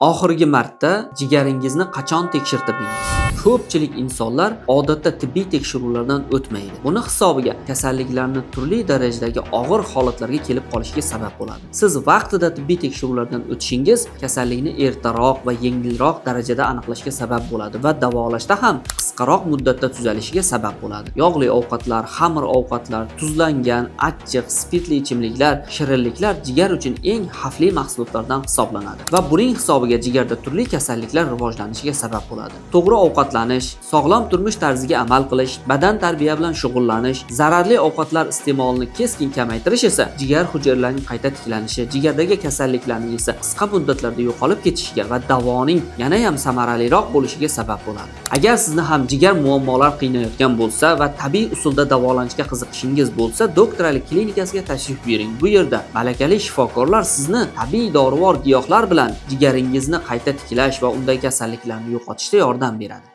Oxirgi marta jigaringizni qachon tekshirtirdingiz? Ko'pchilik insonlar odatda tibbiy tekshiruvlardan o'tmaydi. Buni hisobiga kasalliklarning turli darajadagi og'ir holatlarga kelib qolishiga sabab bo'ladi. Siz vaqtida tibbiy tekshiruvlardan o'tishingiz kasallikni ertaroq va yengilroq darajada aniqlashga sabab bo'ladi va davolashda ham qisqaroq muddatda tuzalishiga sabab bo'ladi. Yog'li ovqatlar, xamir ovqatlar, tuzlangan, achchiq, spirtli ichimliklar, shirinliklar jigar uchun eng xavfli mahsulotlardan hisoblanadi va buning hisobiga jigarda turli kasalliklar rivojlanishiga sabab bo'ladi. To'g'ri ovqatlanish, sog'lom turmush tarziga amal qilish, badan tarbiya bilan shug'ullanish, zararli ovqatlar iste'molini keskin kamaytirish esa jigar hujayralarining qayta tiklanishi, jigardagi kasalliklarning esa qisqa muddatlarda yo'qolib ketishiga va davoning yana ham samaraliroq bo'lishiga sabab bo'ladi. Agar sizni ham jigar muammolar qiynayotgan bo'lsa va tabiiy usulda davolanishga qiziqishingiz bo'lsa, Doktor Ali klinikasiga tashrif buyuring. Bu yerda malakali shifokorlar sizni tabiiy dorivor giyohlar bilan jigaringizni qayta tiklash va undagi kasalliklarni yo'qotishda yordam beradi.